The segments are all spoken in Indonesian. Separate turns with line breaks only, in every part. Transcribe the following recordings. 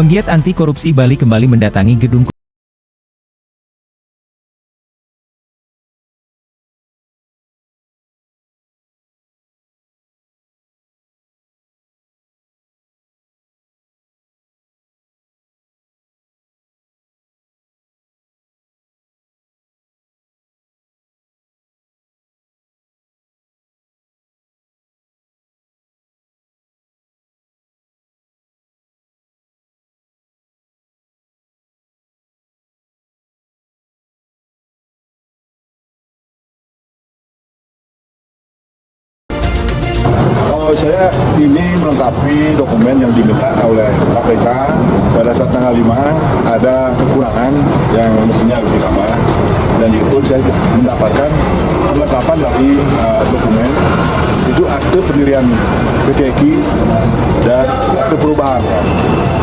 Penggiat anti korupsi Bali kembali mendatangi gedung
Saya ini melengkapi dokumen yang diminta oleh KPK pada saat tanggal 5 ada kekurangan yang mestinya harus ditambah, dan itu saya mendapatkan perlengkapan dari dokumen itu akte pendirian PT EKI dan akte perubahan.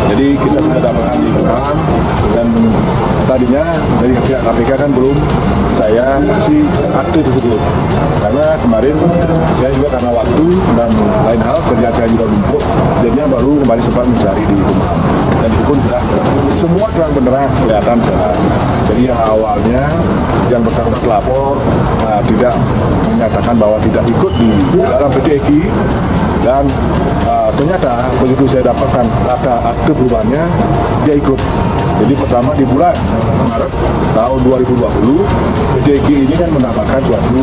Jadi kita sudah dapatkan di depan, dan tadinya dari pihak KPK kan belum saya kasih akte tersebut karena kemarin saya juga karena waktu dan lain hal kerjaan saya juga numpuk, jadinya baru kembali sempat mencari di rumah, dan itu pun sudah semua terang benderang kelihatan sana. Jadi yang awalnya yang bersangkutan pelapor tidak menyatakan bahwa tidak ikut di dalam PT EKI, dan ternyata begitu saya dapatkan akte perubahannya dia ikut. Jadi pertama di bulan Maret tahun 2020 PT EKI ini kan mendapatkan suatu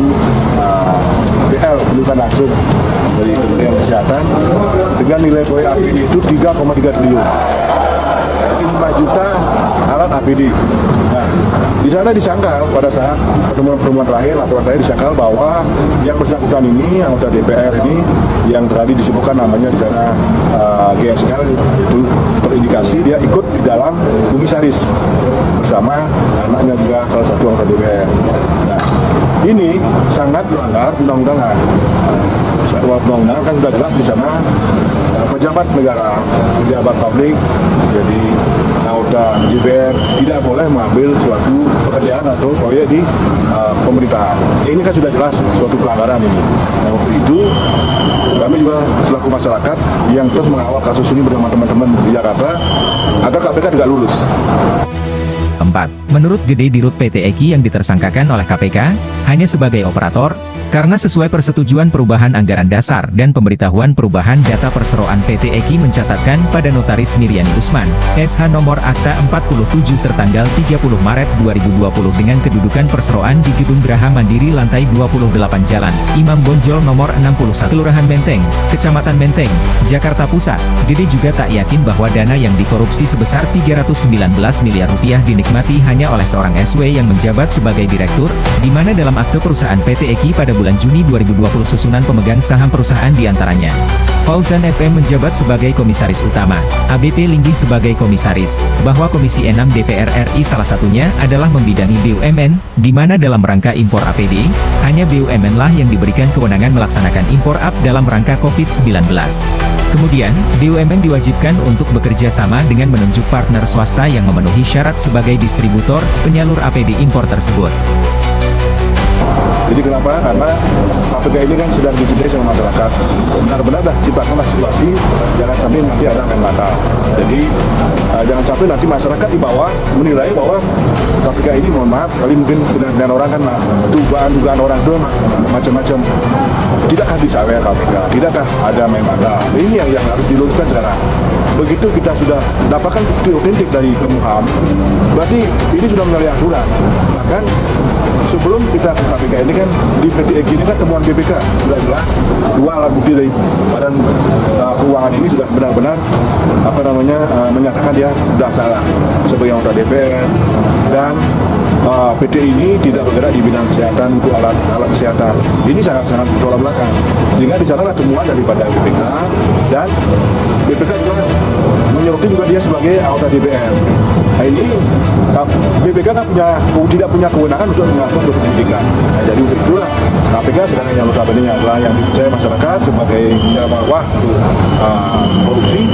PL pelunasan langsung dari Kementerian Kesehatan dengan nilai proyek APD itu 3,3 triliun. Jadi 5 juta alat APD. Nah, di sana disangkal pada saat pertemuan terakhir, laporan terakhir disangkal bahwa yang bersangkutan ini, anggota DPR ini, yang tadi disebutkan namanya di sana GSL, itu terindikasi dia ikut di dalam komisaris bersama anaknya juga salah satu anggota DPR. Nah, ini sangat melanggar undang-undangan. Satu undang-undang kan sudah jelas di sana pejabat negara, pejabat publik, jadi anggota DPR tidak boleh mengambil suatu pekerjaan atau proyek di pemerintahan. Ini kan sudah jelas suatu pelanggaran ini. Nah, untuk itu kami juga selaku masyarakat yang terus mengawal kasus ini bersama teman-teman di Jakarta agar KPK tidak lulus.
4. Menurut Gede Dirut PT EKI yang ditersangkakan oleh KPK, hanya sebagai operator, karena sesuai persetujuan perubahan anggaran dasar dan pemberitahuan perubahan data perseroan PT EKI mencatatkan pada Notaris Miriani Usman, SH nomor Akta 47 tertanggal 30 Maret 2020 dengan kedudukan perseroan di Gedung Geraha Mandiri lantai 28 Jalan Imam Bonjol nomor 61 Kelurahan Menteng, Kecamatan Menteng, Jakarta Pusat. Gede juga tak yakin bahwa dana yang dikorupsi sebesar 319 miliar rupiah dinikmati hanya oleh seorang SW yang menjabat sebagai direktur, di mana dalam akte perusahaan PT EKI pada bulan Juni 2020 susunan pemegang saham perusahaan diantaranya Fauzan FM menjabat sebagai komisaris utama, ABP Linggi sebagai komisaris, bahwa Komisi 6 DPR RI salah satunya adalah membidangi BUMN, di mana dalam rangka impor APD, hanya BUMN lah yang diberikan kewenangan melaksanakan impor AP dalam rangka COVID-19. Kemudian, BUMN diwajibkan untuk bekerja sama dengan menunjuk partner swasta yang memenuhi syarat sebagai distributor, penyalur APD impor tersebut.
Jadi kenapa? Karena KPK ini kan sudah dicintai sama masyarakat. Benar-benar dah ciptakanlah situasi, jangan sampai nanti ada main mata. Jadi jangan sampai nanti masyarakat di bawah menilai bahwa KPK ini, mohon maaf, kali mungkin dengan orang kan dugaan orang itu macam-macam. Tidakkah disawer KPK? Tidakkah ada main mata? Ini yang harus diluruskan sekarang. Begitu kita sudah dapatkan bukti otentik dari Kemenkumham, berarti ini sudah menyalahi aturan. Bahkan sebelum kita ke KPK ini kan di PT EKI ini kan temuan BPK sudah jelas, 2 alat bukti dari Badan Keuangan ini sudah benar-benar menyatakan dia sudah salah sebagai anggota DPR, dan PT ini tidak bergerak di bidang kesehatan untuk alat kesehatan. Ini sangat-sangat bertolak belakang. Sehingga di sana temuan daripada BPK, dan BPK juga menyoroti juga dia sebagai anggota DPR. Nah, ini BPK kan tidak punya kewenangan untuk melakukan suatu penyidikan. Nah, jadi untuk itulah KPK sedang yang notabene adalah yang dipercaya masyarakat sebagai marwah untuk korupsi,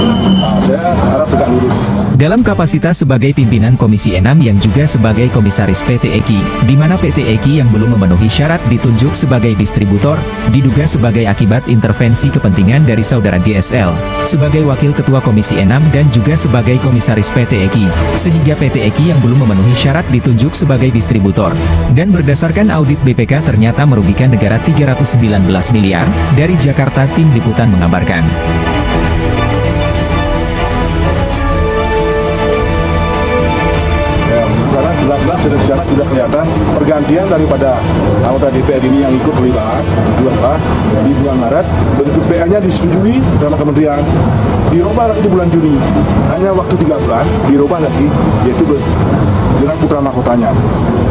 saya harap tegak lurus.
Dalam kapasitas sebagai pimpinan Komisi 6 yang juga sebagai komisaris PT EKI, di mana PT EKI yang belum memenuhi syarat ditunjuk sebagai distributor, diduga sebagai akibat intervensi kepentingan dari saudara GSL, sebagai wakil ketua Komisi 6 dan juga sebagai komisaris PT EKI, sehingga PT EKI yang belum memenuhi syarat ditunjuk sebagai distributor. Dan berdasarkan audit BPK ternyata merugikan negara 319 miliar, dari Jakarta Tim Liputan mengabarkan.
Karena jelas-jelas secara sudah kelihatan pergantian daripada anggota DPR ini yang ikut terlibat di bulan Maret, bentuk PL-nya disetujui sama kementerian, dirubah lagi di bulan Juni, hanya waktu 3 bulan dirubah lagi, yaitu dengan putra mahkotanya,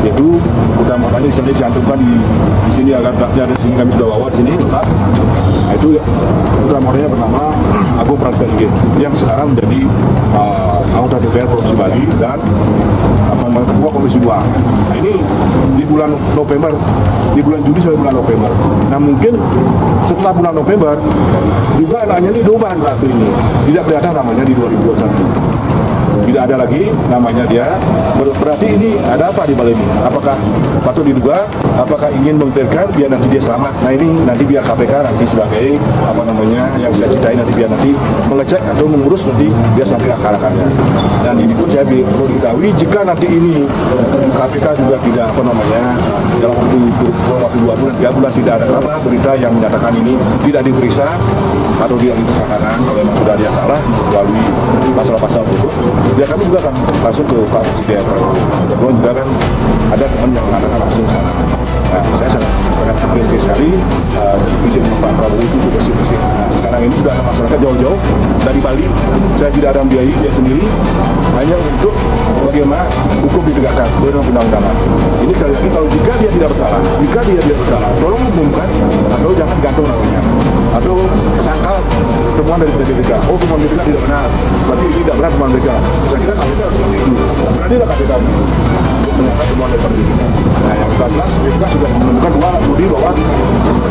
yaitu putra mahkotanya di sini dicantumkan di sini agak ada sini kami sudah bawa di sini lengkap. Nah, itu putra mahkotanya bernama Agung Prasetyo yang sekarang menjadi anggota DPR Provinsi Bali dan ketua Komisi 2. Nah, ini di bulan November, di bulan Juli sampai bulan November. Nah, mungkin setelah bulan November juga anaknya ini diubah waktu ini. Tidak kelihatan namanya di 2021. Tidak ada lagi namanya dia. Berarti ini ada apa di balik ini? Apakah patut diduga? Apakah ingin membiarkan biar nanti dia selamat? Nah, ini nanti biar KPK nanti sebagai yang saya cintai nanti biar nanti mengecek atau mengurus nanti biar sampai akar-akarnya. Dan ini pun saya perlu diketahui jika nanti ini KPK juga tidak dalam waktu 2 bulan 3 bulan tidak ada kabar berita yang menyatakan ini tidak diperiksa atau dia tersangkakan kalau memang sudah dia salah melalui pasal-pasal tersebut, ya kami juga akan langsung ke Pak Presiden. Kemudian juga kan ada teman yang mengatakan langsung sana. Nah, saya sangat apresiasi sekali izin Pak Prabowo itu bersih-bersih. Nah, sekarang ini sudah ada masyarakat jauh-jauh dari Bali. Saya tidak ada membiayai dia sendiri, hanya untuk bagaimana hukum ditegakkan sesuai dengan undang-undangan. Ini sekali lagi kalau jika dia tidak bersalah, tolong umumkan atau jangan gantung namanya. Atau sangkal temuan dari BPK. Oh, temuan BPK tidak benar. Berarti ini tidak benar temuan BPK. Saya kira KPK harus seperti itu. Beranilah KPK untuk menyangkal temuan dari BPK. Nah, yang jelas BPK sudah menemukan 2 bukti bahwa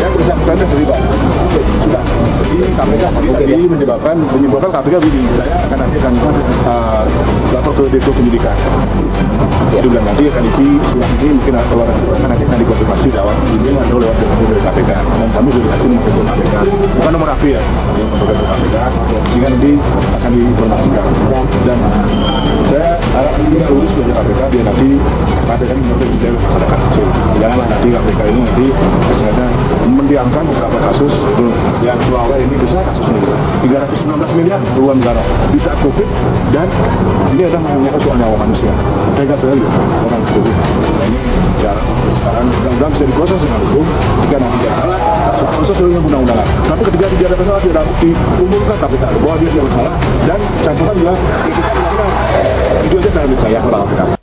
yang bersangkutan terlibat. Sudah. Jadi KPK tadi menyebabkan KPK begini. Saya nanti akan lapor ke Direktur Penyidikan. Jadi bilang nanti akan surat ini mungkin kalau nanti akan dikonfirmasi lewat email atau lewat telepon dari KPK. Dan kami sudah kasih nomor telepon KPK. Bukan nomor api ya, nomor telepon KPK. Sehingga nanti akan diinformasikan. Dan saya harap ini lurus dari KPK biar nanti KPK ini menurut juga masyarakat kecil. Janganlah nanti KPK ini nanti misalnya mendiamkan beberapa kasus yang seolah-olah ini besar kasusnya 319 miliar keluar negara di saat COVID dan ini adalah mengenai soal nyawa manusia. Tega sekali orang tersebut. Nah, ini sekarang mudah-mudahan bisa diproses dengan hukum. Jika nanti dia salah, proses sesuai dengan undang-undangan. Tapi ketika dia ada masalah, dia dapat diumumkan KPK bahwa dia tidak bersalah dan cantumkan juga itu aja saya kalau KPK.